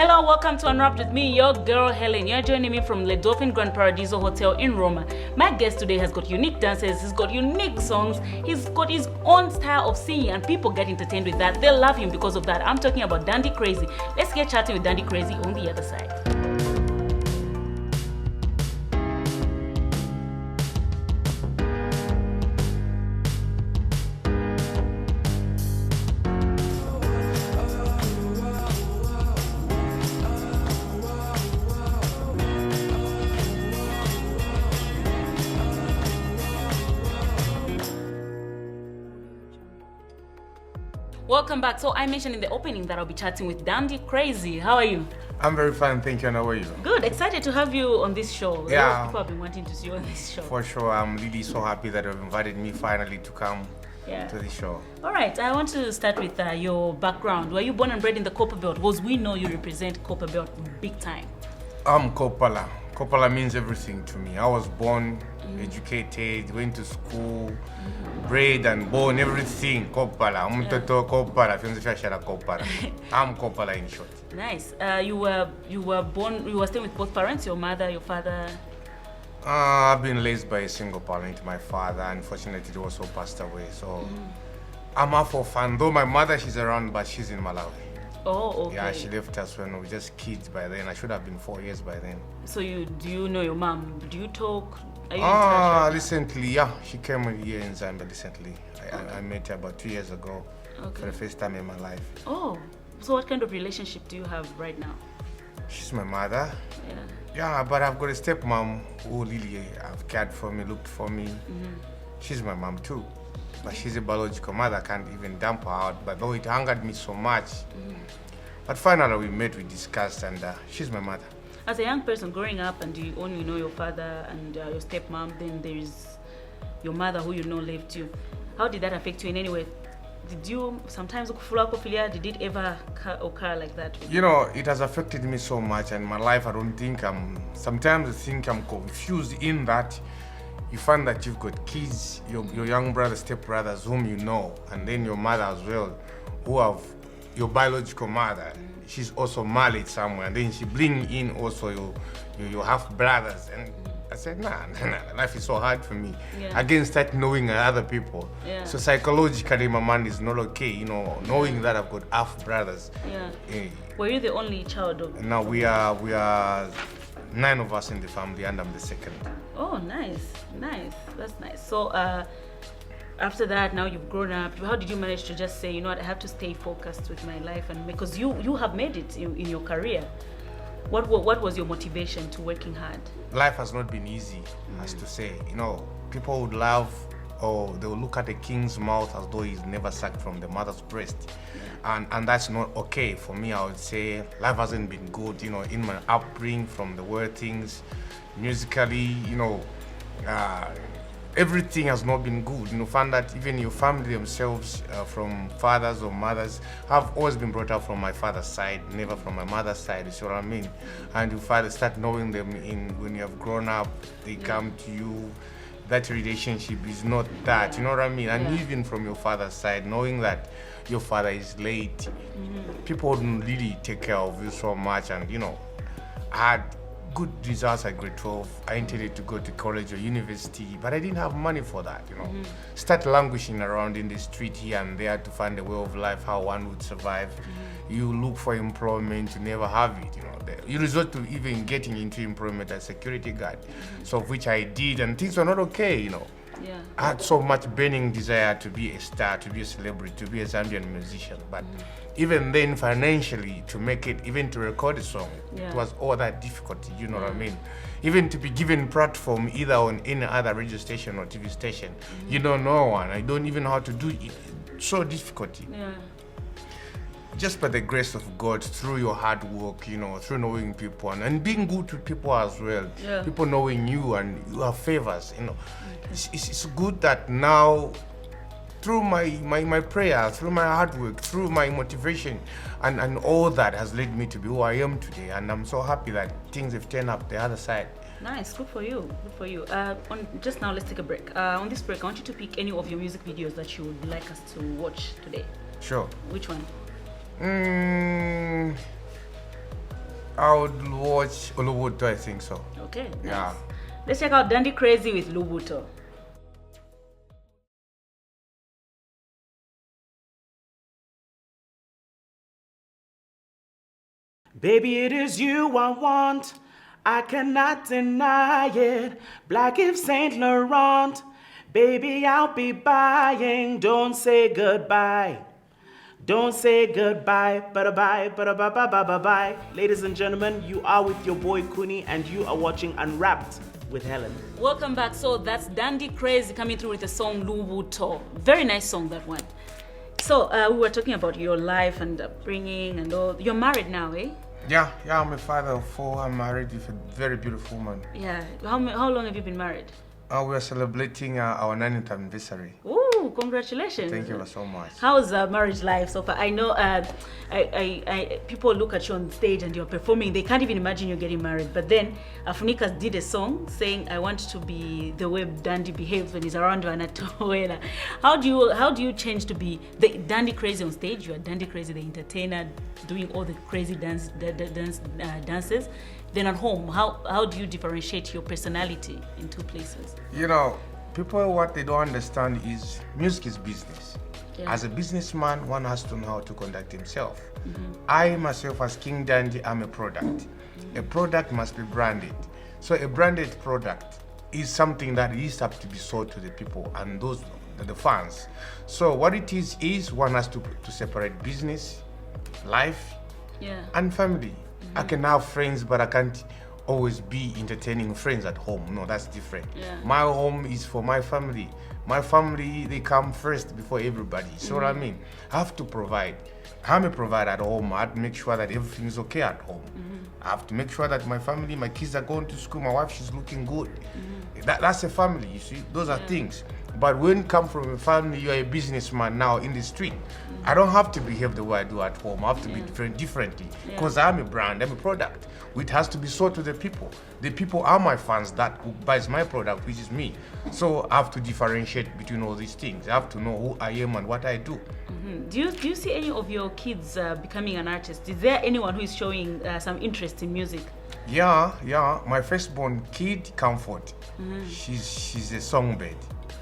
Hello, welcome to Unwrapped with me, your girl Hellen. You're joining me from Le Dolphin Grand Paradiso Hotel in Roma. My guest today has got unique dances, he's got unique songs, he's got his own style of singing, and people get entertained with that. They love him because of that. I'm talking about Dandy Krazy. Let's get chatting with Dandy Krazy on the other side. Welcome back. So I mentioned in the opening that I'll be chatting with Dandy Krazy. How are you? I'm very fine, thank you. And how are you? Good. Excited to have you on this show. Yeah. A lot of people have been wanting to see you on this show. For sure. I'm really so happy that you've invited me finally to come to the show. All right. I want to start with your background. Were you born and bred in the Copper Belt? Because we know you represent Copper Belt big time. I'm Kopala. Kopala means everything to me. I was born, educated, went to school, bred and born, everything. Kopala. I'm Toto Kopala. Kopala. I'm Kopala in short. Nice. You were staying with both parents, your mother, your father? I've been raised by a single parent. My father, unfortunately, also passed away. So I'm a for fan. Though my mother, she's around, but she's in Malawi. Oh, okay. Yeah, she left us when we were just kids by then. I should have been 4 years by then. So do you know your mom? Do you talk? Are you in touch? Recently, yeah. She came here in Zambia recently. I met her about 2 years ago for the first time in my life. Oh, so what kind of relationship do you have right now? She's my mother. Yeah. Yeah, but I've got a stepmom who really have cared for me, looked for me. She's my mom too. But she's a biological mother, I can't even dump her out. But though it angered me so much. But finally we met, we discussed, and she's my mother. As a young person growing up and you only know your father and your stepmom, then there is your mother who you know left you. How did that affect you in any way? Did you sometimes, did it ever occur like that? You know, it has affected me so much, and my life, I don't think sometimes I think I'm confused in that. You find that you've got kids, your young brothers, step-brothers whom you know, and then your mother as well, who have your biological mother. She's also married somewhere, and then she bring in also your half-brothers. And I said, nah, life is so hard for me. Again, start knowing other people. So psychologically, my mind is not okay, you know, knowing that I've got half-brothers. Were you the only child of? Now we are 9 of us in the family, and I'm the second. Oh, nice. That's nice. So after that, now you've grown up. How did you manage to just say, you know what, I have to stay focused with my life, and because you have made it in your career? What was your motivation to working hard? Life has not been easy, as to say. You know, people would laugh, or they will look at a king's mouth as though he's never sucked from the mother's breast. And that's not okay. For me, I would say life hasn't been good, you know, in my upbringing, from the way things, musically, you know, everything has not been good. You know, find that even your family themselves, from fathers or mothers, have always been brought up from my father's side, never from my mother's side, you see what I mean? And you finally start knowing them when you have grown up, they come to you. That relationship is not that, you know what I mean? And even from your father's side, knowing that your father is late, people wouldn't really take care of you so much. And, you know, I had good results at grade 12. I intended to go to college or university, but I didn't have money for that, you know. Start languishing around in the street here and there to find a way of life, how one would survive. You look for employment, you never have it, you know. You resort to even getting into employment as security guard, so of which I did, and things were not okay, you know. I had so much burning desire to be a star, to be a celebrity, to be a Zambian musician, but even then financially, to make it, even to record a song, it was all that difficult, you know what I mean? Even to be given platform either on any other radio station or TV station, you don't know one. I don't even know how to do it. So difficult. Just by the grace of God, through your hard work, you know, through knowing people and being good to people as well. People knowing you and you have favors, you know. It's good that now, through my prayer, through my hard work, through my motivation, and all that has led me to be who I am today. And I'm so happy that things have turned up the other side. Nice, good for you, good for you. Just now, let's take a break. On this break, I want you to pick any of your music videos that you would like us to watch today. Sure. Which one? I would watch Ulubuto, I think so. Okay, nice. Yeah. Let's check out Dandy Krazy with Lubuto. Baby, it is you I want. I cannot deny it. Black if Saint Laurent. Baby, I'll be buying. Don't say goodbye. Don't say goodbye. Bye, bye, bye, bye, bye, bye, bye. Ladies and gentlemen, you are with your boy Kuni, and you are watching Unwrapped with Hellen. Welcome back. So that's Dandy Krazy coming through with the song Lubuto. Very nice song, that one. So we were talking about your life and upbringing and all. You're married now, eh? Yeah, I'm a father of 4. I'm married with a very beautiful woman. Yeah. How long have you been married? We are celebrating our 9th anniversary. Ooh, congratulations. Thank you so much. How's marriage life so far? I know people look at you on stage and you're performing. They can't even imagine you're getting married. But then Afunikas did a song saying, I want to be the way Dandy behaves when he's around Vanatoela. How do you change to be the Dandy Krazy on stage? You are Dandy Krazy, the entertainer, doing all the crazy dances. Then at home, how do you differentiate your personality in two places? You know, people, what they don't understand is music is business. Yeah. As a businessman, one has to know how to conduct himself. I myself, as King Dandy, I'm a product. A product must be branded. So a branded product is something that is have to be sold to the people and those the fans. So what it is one has to separate business, life, and family. I can have friends, but I can't always be entertaining friends at home. No, that's different. My home is for my family. My family, they come first before everybody. So what I mean, I have to provide. I'm a provider at home. I have to make sure that everything is okay at home. I have to make sure that my family, my kids are going to school, my wife, she's looking good. That's a family, you see. Those are things. But when you come from a family, you're a businessman now in the street. I don't have to behave the way I do at home. I have to be differently because I'm a brand, I'm a product. It has to be sold to the people. The people are my fans that who buys my product, which is me. So I have to differentiate between all these things. I have to know who I am and what I do. Do you see any of your kids becoming an artist? Is there anyone who is showing some interest in music? Yeah. My firstborn kid, Comfort. She's a songbird.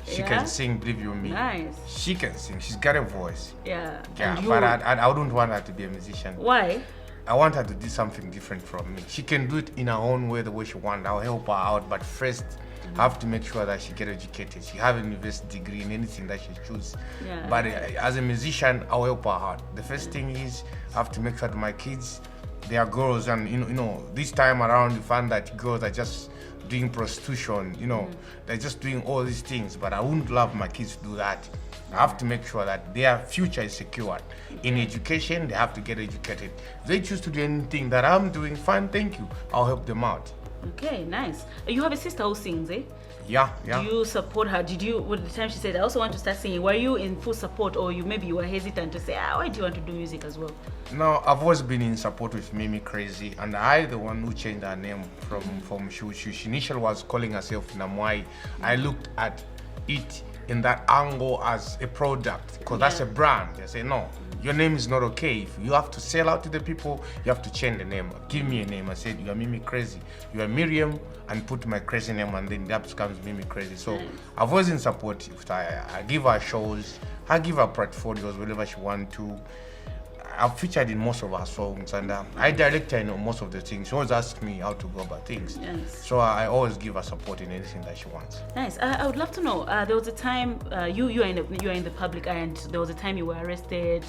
She can sing, believe you me. Nice. She can sing. She's got a voice. Yeah. But I wouldn't want her to be a musician. Why? I want her to do something different from me. She can do it in her own way, the way she wants. I'll help her out, but first, I have to make sure that she get educated. She have a university degree in anything that she chooses. But as a musician, I'll help her out. The first thing is I have to make sure that my kids, they are girls, and you know, this time around you find that girls are just doing prostitution, they're just doing all these things, but I wouldn't love my kids to do that. I have to make sure that their future is secured. In education, they have to get educated. If they choose to do anything that I'm doing, fine, thank you. I'll help them out. Okay, nice. You have a sister who sings, eh? Yeah. Do you support her? With the time she said, I also want to start singing, were you in full support, or maybe you were hesitant to say, why do you want to do music as well? No, I've always been in support with Mimi Krazy, and I, the one who changed her name from she initially was calling herself Namwai. I looked at it in that angle as a product, because that's a brand. They say, no, your name is not okay. If you have to sell out to the people, you have to change the name. Give me a name. I said, you are Mimi Krazy. You are Miriam, and put my crazy name, and then that becomes Mimi Krazy. So I've always in support. If I give her shows, I give her portfolios, whatever she wants to. I've featured in most of her songs, and I direct her in most of the things. She always asks me how to go about things. So I always give her support in anything that she wants. Nice. I would love to know. There was a time you are in the public eye, and there was a time you were arrested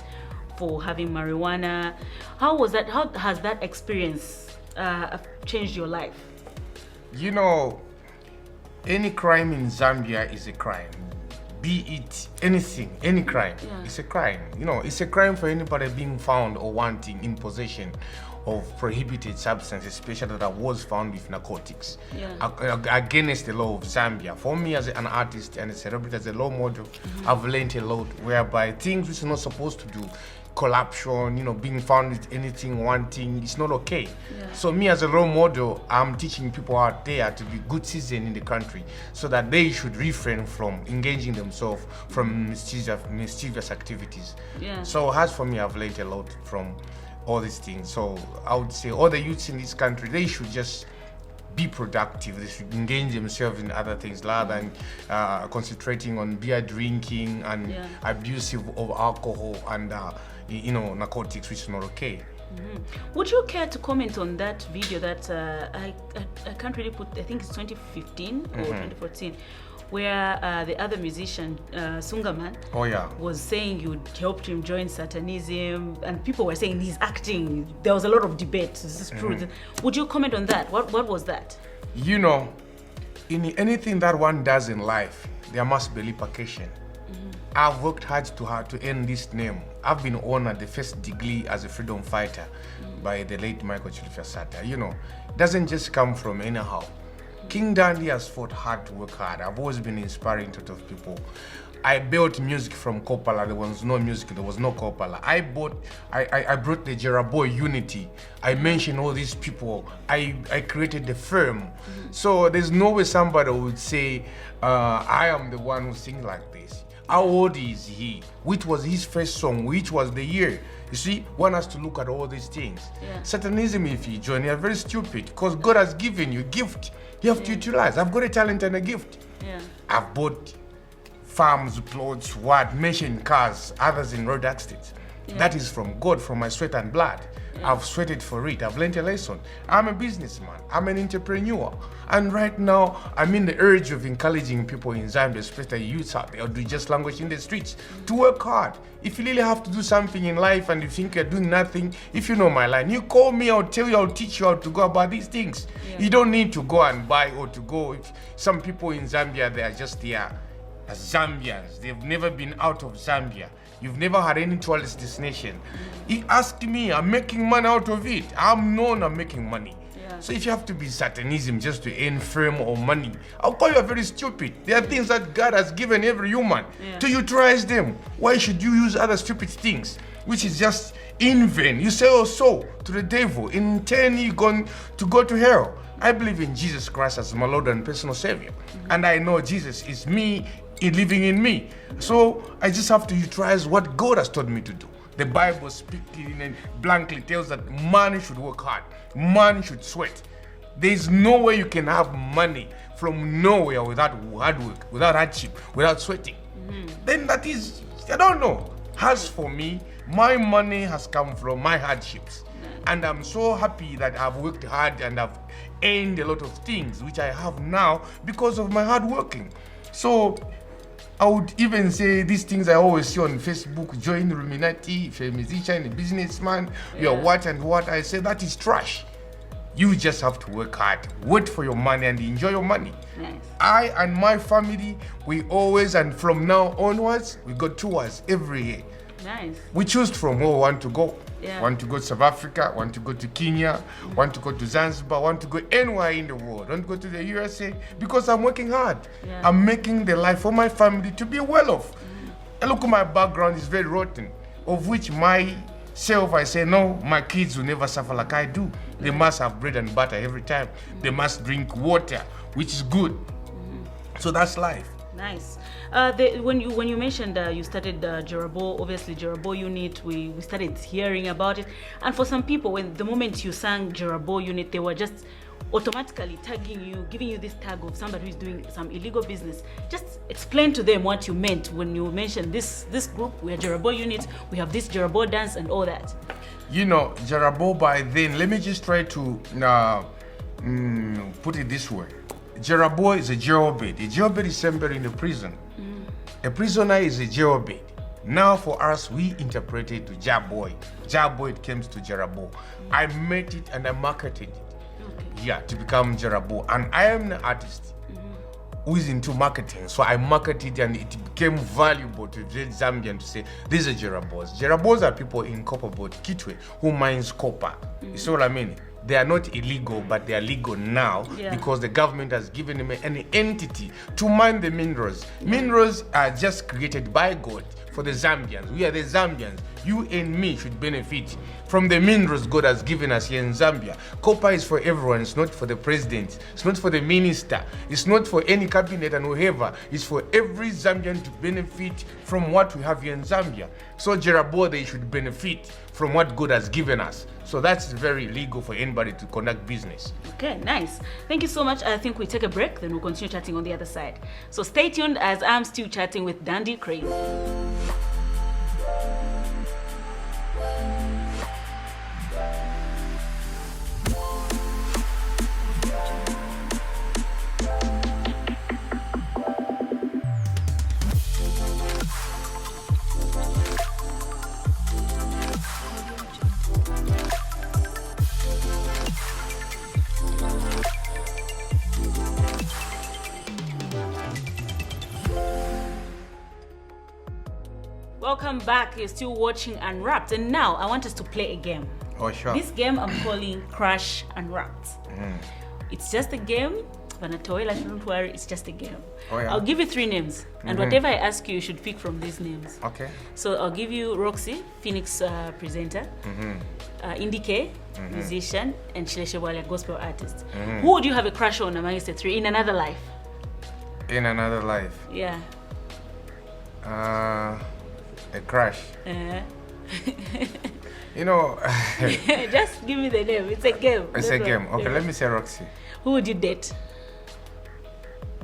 for having marijuana. How was that? How has that experience changed your life? You know, any crime in Zambia is a crime. Be it anything, any crime, it's a crime. It's a crime for anybody being found or wanting in possession of prohibited substances, especially that was found with narcotics, against the law of Zambia. For me as an artist and a celebrity, as a role model, I've learned a lot, whereby things which are not supposed to do, corruption, being found with anything, wanting, it's not okay. So me as a role model, I'm teaching people out there to be good citizens in the country, so that they should refrain from engaging themselves from mischievous activities. So as for me, I've learned a lot from all these things. So I would say all the youths in this country, they should just be productive. They should engage themselves in other things rather than concentrating on beer drinking and abusive of alcohol and narcotics, which is not okay. Would you care to comment on that video that I can't really put, I think it's 2015 or 2014, where the other musician, Sungaman, was saying you helped him join Satanism, and people were saying he's acting. There was a lot of debate. This is true. Would you comment on that? What was that? In anything that one does in life, there must be repercussion. I've worked hard to earn this name. I've been honored the first degree as a freedom fighter by the late Michael Chilufya-Sata. It doesn't just come from anyhow. King Dandy has fought hard to work hard. I've always been inspiring to of people. I built music from Kopala. There was no music, there was no Kopala. I brought the Jeraboy unity. I mentioned all these people. I created the firm. So there's no way somebody would say, I am the one who sings like this. How old is he? Which was his first song? Which was the year? You see, one has to look at all these things. Satanism, if you join, you're very stupid because God has given you a gift. You have to utilize. I've got a talent and a gift. I've bought farms, plots, mentioned cars, others in road accidents. That is from God, from my sweat and blood. I've sweated for it. I've learned a lesson. I'm a businessman. I'm an entrepreneur. And right now, I'm in the urge of encouraging people in Zambia, especially youths out there, who just languish in the streets, to work hard. If you really have to do something in life and you think you're doing nothing, if you know my line, you call me, I'll tell you, I'll teach you how to go about these things. You don't need to go and buy or to go. Some people in Zambia, they are just there as Zambians. They've never been out of Zambia. You've never had any tourist destination. He asked me, I'm making money out of it. I'm known I'm making money. So if you have to be Satanism just to earn fame or money, I'll call you very stupid. There are things that God has given every human to utilize them. Why should you use other stupid things, which is just in vain? You sell your soul to the devil. In turn, you're going to go to hell. I believe in Jesus Christ as my Lord and personal Savior. And I know Jesus is me, living in me. So I just have to utilize what God has told me to do. The Bible speaking and blankly tells that man should work hard, man should sweat. There is no way you can have money from nowhere without hard work, without hardship, without sweating. Then that is, I don't know. As for me, my money has come from my hardships. And I'm so happy that I've worked hard and I've earned a lot of things which I have now because of my hard working. So I would even say these things I always see on Facebook, join Illuminati, if you're a musician, a businessman, you're what and what. I say that is trash. You just have to work hard, wait for your money and enjoy your money. I and my family, we always, and from now onwards, we go tours every year. We choose from where we want to go. Want to go to South Africa, want to go to Kenya, want to go to Zanzibar, want to go anywhere in the world, want to go to the USA, because I'm working hard. I'm making the life for my family to be well off. And look at my background, is very rotten, of which myself, I say, no, my kids will never suffer like I do. They must have bread and butter every time. They must drink water, which is good. So that's life. Nice. When you mentioned you started Jerabo, obviously Jerabo unit, we started hearing about it. And for some people, when the moment you sang Jerabo unit, they were just automatically tagging you, giving you this tag of somebody who is doing some illegal business. Just explain to them what you meant when you mentioned this group. We are Jerabo unit, we have this Jerabo dance and all that. Jerabo by then, let me just try to put it this way. Jerabo is a jailbait. A jailbait is somebody in the prison. A prisoner is a jailbait. Now for us, we interpret it to Jaboy. Jaboy, it comes to Jerabo. I made it and I marketed it. To become Jerabo. And I am an artist who is into marketing. So I marketed and it became valuable to the Zambian to say, these are Jerabos. Jerabos are people in copper boat, Kitwe, who mines copper. You see what I mean? they are not illegal, but they are legal now because the government has given them an entity to mine the minerals. Minerals are just created by God for the Zambians. We are the Zambians. You and me should benefit from the minerals God has given us here in Zambia. Copper is for everyone. It's not for the president. It's not for the minister. It's not for any cabinet and whoever. It's for every Zambian to benefit from what we have here in Zambia. So Jerabo, they should benefit from what God has given us. So that's very legal for anybody to conduct business. Okay, nice. Thank you so much. I think we take a break, then we'll continue chatting on the other side. So stay tuned as I'm still chatting with Dandy Krazy. Welcome back. You're still watching Unwrapped, and now I want us to play a game. Oh, sure. This game I'm calling Crash Unwrapped. It's just a game. Vanatoila, don't worry, it's just a game. Oh, yeah. I'll give you 3 names, and whatever I ask you, you should pick from these names. Okay. So I'll give you Roxy, Phoenix presenter, Indike, musician, and Shileshebwale, gospel artist. Who would you have a crush on amongst the 3 in another life? In another life? Yeah. A crush. You know. Just give me the name. It's a game. It's a game. Okay, let me say Roxy. Who would you date?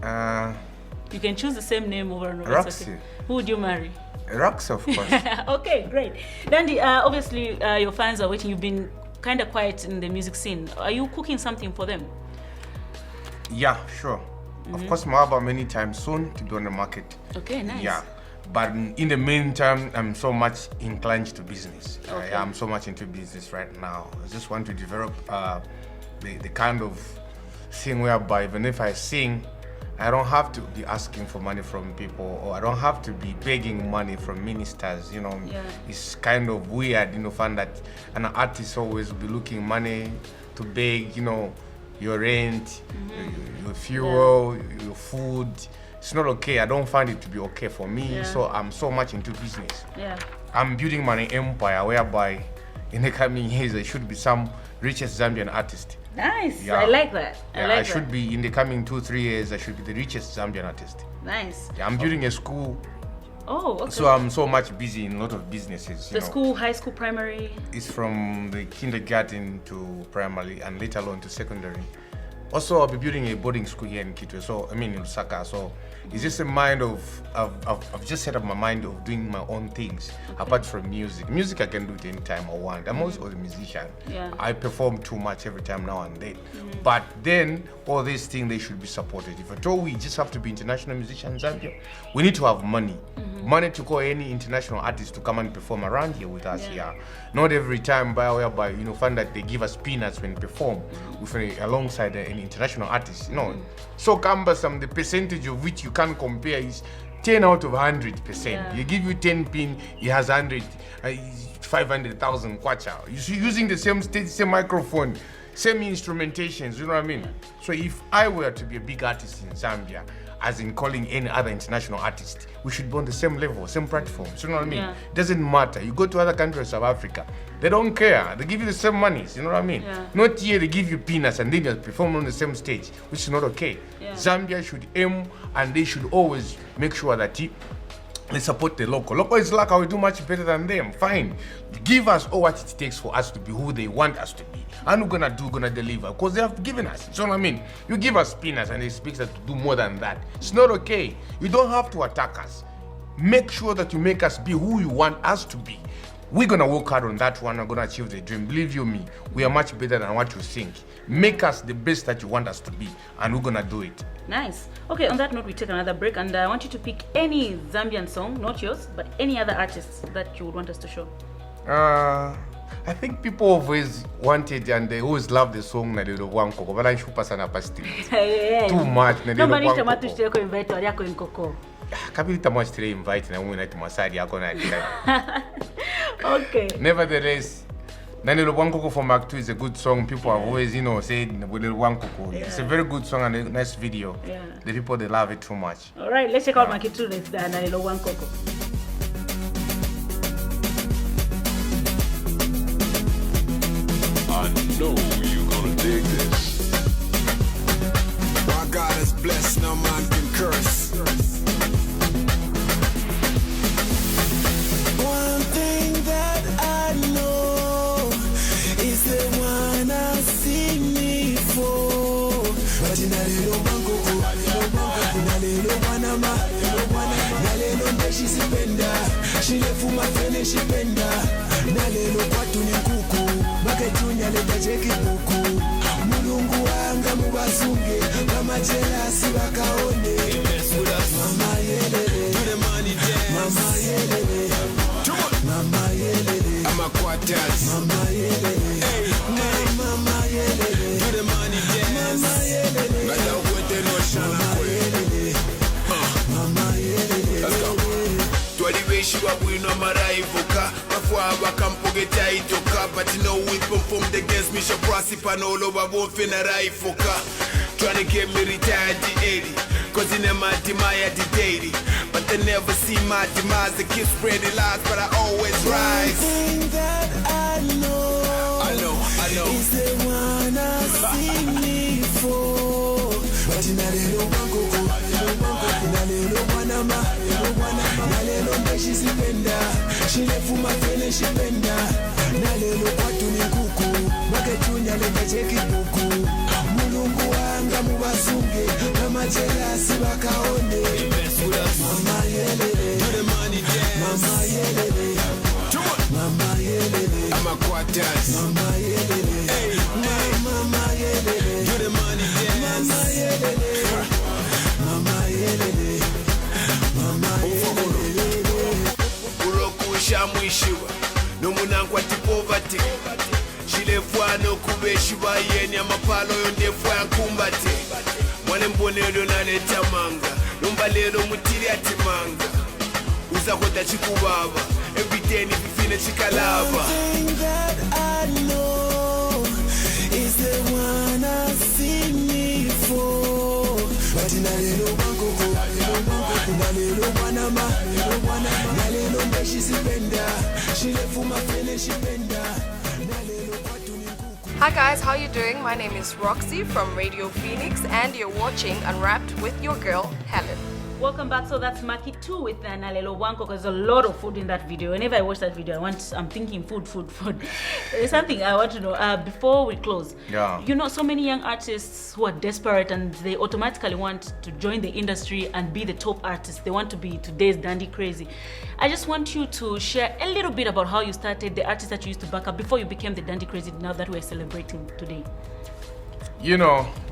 You can choose the same name over and over. Roxy. Okay. Who would you marry? Roxy, of course. Okay, great. Dandy, obviously your fans are waiting. You've been kind of quiet in the music scene. Are you cooking something for them? Yeah, sure. Of course, my album anytime soon to be on the market. Okay, nice. Yeah. But in the meantime, I'm so much inclined to business. Okay. I'm so much into business right now. I just want to develop the kind of thing whereby even if I sing, I don't have to be asking for money from people, or I don't have to be begging money from ministers, you know. Yeah. It's kind of weird, you know, find that an artist always be looking money to beg, you know, your rent, your fuel, your food. It's not okay. I don't find it to be okay for me. So I'm so much into business. Yeah. I'm building my empire whereby in the coming years I should be some richest Zambian artist. Nice. Yeah. I like that. I should be in the coming 2-3 years. I should be the richest Zambian artist. Nice. Yeah, I'm building a school. Oh, okay. So I'm so much busy in a lot of businesses. The school, high school, primary? It's from the kindergarten to primary and later on to secondary. Also, I'll be building a boarding school here in Kitwe, so I mean in Lusaka. So it's just a mind of, I've just set up my mind of doing my own things apart from music. Music I can do it anytime I want. I'm also a musician. Yeah. I perform too much every time now and then. But then all these things, they should be supported. If at all we just have to be international musicians in Zambia, we need to have money. Money to call any international artist to come and perform around here with us here. Not every time whereby, you know, find that they give us peanuts when we perform with alongside an international artist. You know, so cumbersome, the percentage of which you can't compare is 10 out of 100%. Yeah. You give you 10 pin, he has 100, 500,000 kwacha. You're using the same stage, same microphone, same instrumentations, you know what I mean? So if I were to be a big artist in Zambia, as in calling any other international artist, we should be on the same level, same platforms, you know what I mean? Yeah. It doesn't matter. You go to other countries, South Africa, they don't care. They give you the same monies, you know what I mean? Yeah. Not here, they give you peanuts and then you perform on the same stage, which is not okay. Yeah. Zambia should aim and they should always make sure that they support the local. Local is like, I will do much better than them. Fine. Give us all what it takes for us to be who they want us to be. And we're gonna deliver. Because they have given us. You know what I mean? You give us peanuts and they expect us to do more than that. It's not okay. You don't have to attack us. Make sure that you make us be who you want us to be. We're gonna work hard on that one. We're gonna achieve the dream. Believe you me, we are much better than what you think. Make us the best that you want us to be, and we're gonna do it. Nice. Okay, on that note, we take another break, and I want you to pick any Zambian song, not yours, but any other artists that you would want us to show. I think people always wanted and they always love the song Nadero Wanko, but I should pass an too much. No man is to take invite or yako in Coco. Kabili much today invite na mwe na tumasari yako na. Okay. Nevertheless, Nalelo Wankoko from Act 2 is a good song. People have always, said Nalelo Wankoko. Yeah. It's a very good song and a nice video. Yeah. The people, they love it too much. All right, let's check out Market 2 next. Nalelo Wankoko. I know you're gonna dig this. My God is blessed, no man can curse. One thing that I know is the one I see me for. But in a little bango, in a little banama, she spenda. She left for my friend, she penda. Nalelo kwatu ni kuku, maketunya leta cheki kuku. Mulungu wanga mubasunge, mama jealousy wakaone. Mama yelele, do the money dance. Mama yelele, mama yelele. I'm a quartet. Mama yelele, hey, mama yelele, do the money dance. Mama yelele, gada wote no shana kwe. Mama yelele, let's go. She was we no maraivoka before I come forget itoka but no weapon formed against me shall prosper and all over both in a raifoka trying to get me retired the 80 cause in my demaya the daily but they never see my demise. The kids spread the lies but I always rise. One thing that I know is the one I see me for. But in a little bango, in a little banama, nalelo she spenda. She left for my friend she penda. Nalelo kwatu ni kuku, maketunya leta cheki kuku. Mulungu wanga mubasunge, mama jealousy wakaone. Mama yelele, do the money dance. Mama yelele, mama yelele, I'm a quartet. Mama yelele, hey, mama yelele, do the money dance. Mama yelele, mama yelele, mama yelele. Uroku shamwishiwa, no munankwa tipovati. Shilefwa no kubeshiwa yeni amapalo yondefwa yankumbati. Mwane mbonelo naleta manga, nombalelo mutiri atimanga. Uza kota chikubaba, every day ni vifine chikalaba. One thing that I know is the one I see me for. But in a little bango, in a little banama, nalelo she spenda. She left for my friend she penda. Hi guys, how you doing? My name is Roxy from Radio Phoenix and you're watching Unwrapped with your girl, Hellen. Welcome back. So that's Maki 2 with Nalelo Wankoko. There's a lot of food in that video. Whenever I watch that video, I'm thinking food. There's something I want to know before we close. Yeah. So many young artists who are desperate and they automatically want to join the industry and be the top artist. They want to be today's Dandy Krazy. I just want you to share a little bit about how you started, the artist that you used to back up before you became the Dandy Krazy now that we're celebrating today.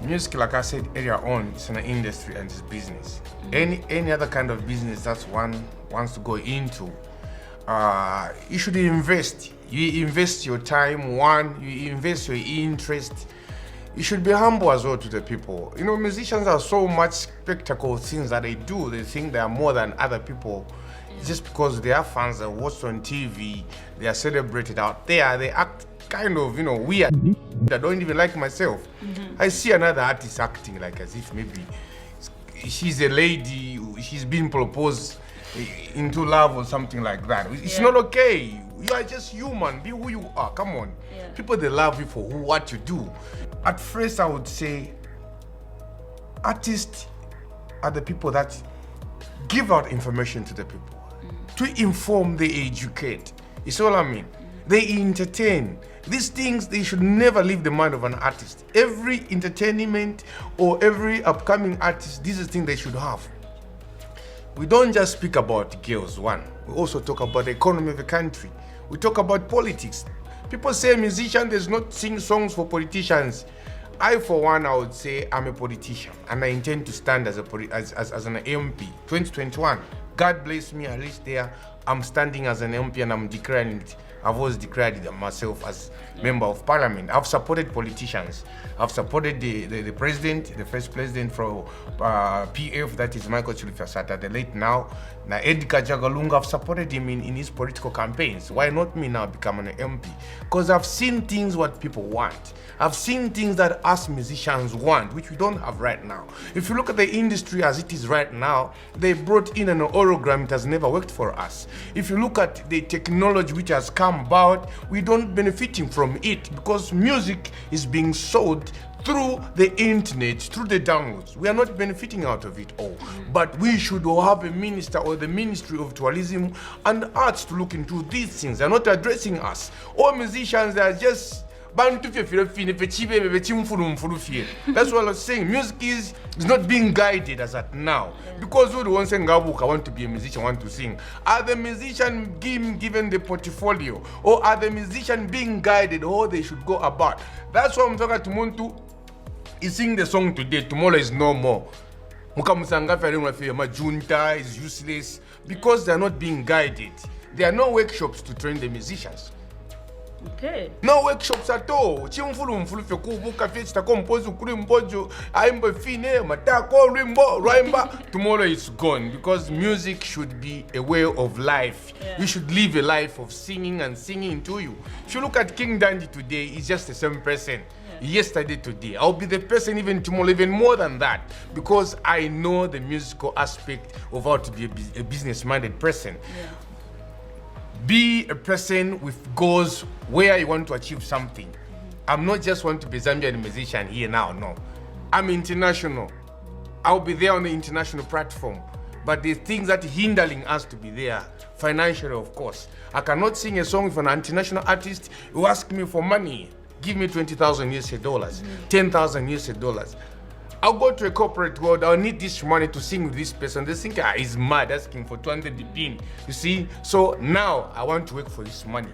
Music, like I said earlier on, it's an industry and it's business. Any other kind of business that one wants to go into, you should invest. You invest your time, you invest your interest. You should be humble as well to the people. Musicians are so much spectacle things that they do. They think they are more than other people. Just because they have fans that watch on TV, they are celebrated out there, they act kind of, weird. I don't even like myself. I see another artist acting like as if maybe she's a lady, she's been proposed into love or something like that. It's not okay. You are just human. Be who you are. Come on. Yeah. People, they love you for what you do. At first, I would say artists are the people that give out information to the people. To inform, they educate. You see what I mean? They entertain. These things, they should never leave the mind of an artist. Every entertainment or every upcoming artist, this is the thing they should have. We don't just speak about girls, one. We also talk about the economy of the country. We talk about politics. People say musician does not sing songs for politicians. I, for one, I would say I'm a politician and I intend to stand as an MP 2021. God bless me, at least there, I'm standing as an MP and I'm declaring it. I've always declared myself as member of parliament. I've supported politicians. I've supported the president, the first president from PF, that is Michael Chilufya-Sata, the late now Edgar Jagalunga. I've supported him in his political campaigns. Why not me now become an MP? Because I've seen things what people want. I've seen things that us musicians want, which we don't have right now. If you look at the industry as it is right now, they brought in an hologram. It has never worked for us. If you look at the technology which has come about, we don't benefiting from it because music is being sold through the internet, through the downloads. We are not benefiting out of it all. But we should have a minister or the Ministry of Tourism and Arts to look into these things. They're not addressing us. All musicians are just that's what I was saying. Music is not being guided as at now. Because who the one saying I want to be a musician, want to sing? Are the musician given the portfolio? Or are the musician being guided how they should go about? That's why I'm talking to Muntu. He sing the song today, tomorrow is no more. Junta is useless because they are not being guided. There are no workshops to train the musicians. Okay. No workshops at all. Tomorrow is gone because music should be a way of life. Yeah. You should live a life of singing and singing to you. If you look at King Dandy today, he's just the same person. Yesterday, today. I'll be the person even tomorrow, even more than that, because I know the musical aspect of how to be a business-minded person. Yeah. Be a person with goals where you want to achieve something. I'm not just want to be Zambian musician here now, no. I'm international. I'll be there on the international platform. But the things that hindering us to be there, financially, of course. I cannot sing a song with an international artist who ask me for money. Give me 20,000 US dollars, 10,000 US dollars. I'll go to a corporate world, I'll need this money to sing with this person. They think, he's mad asking for 200 BPN. You see? So now I want to work for this money.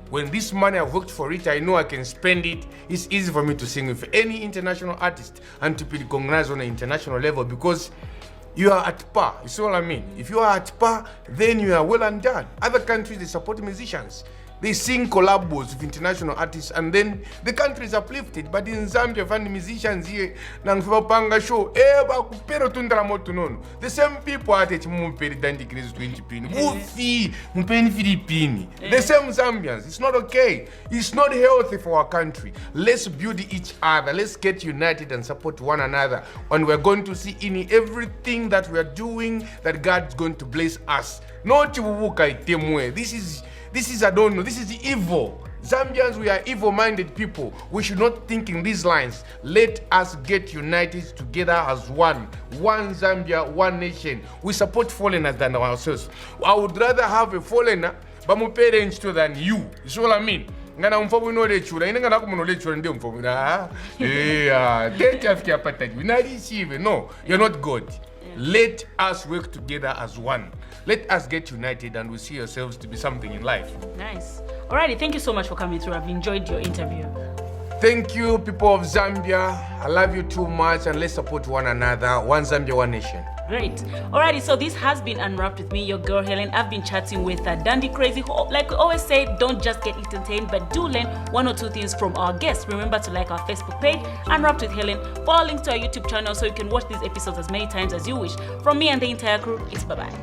When this money I've worked for it, I know I can spend it. It's easy for me to sing with any international artist and to be recognized on an international level because you are at par. You see what I mean? If you are at par, then you are well and done. Other countries, they support musicians. They sing collabos with international artists and then the country is uplifted. But in Zambia, find musicians here, panga show, the same people are taking Dandy Krazy 20 pin. The same Zambians. It's not okay. It's not healthy for our country. Let's build each other. Let's get united and support one another. And we're going to see in everything that we're doing that God's going to bless us. Not This is, I don't know, this is evil. Zambians, we are evil-minded people. We should not think in these lines. Let us get united together as one. One Zambia, one nation. We support foreigners than ourselves. I would rather have a foreigner, but more parents than you. You see what I mean? No, you're not God. Let us work together as one. Let us get united and we see ourselves to be something in life. Nice. Alrighty, thank you so much for coming through. I've enjoyed your interview. Thank you, people of Zambia. I love you too much and let's support one another. One Zambia, one nation. Great. Alrighty, so this has been Unwrapped with me, your girl Helen. I've been chatting with Dandy Krazy, who, like we always say, don't just get entertained, but do learn one or two things from our guests. Remember to like our Facebook page, Unwrapped with Helen. Follow links to our YouTube channel so you can watch these episodes as many times as you wish. From me and the entire crew, it's bye-bye.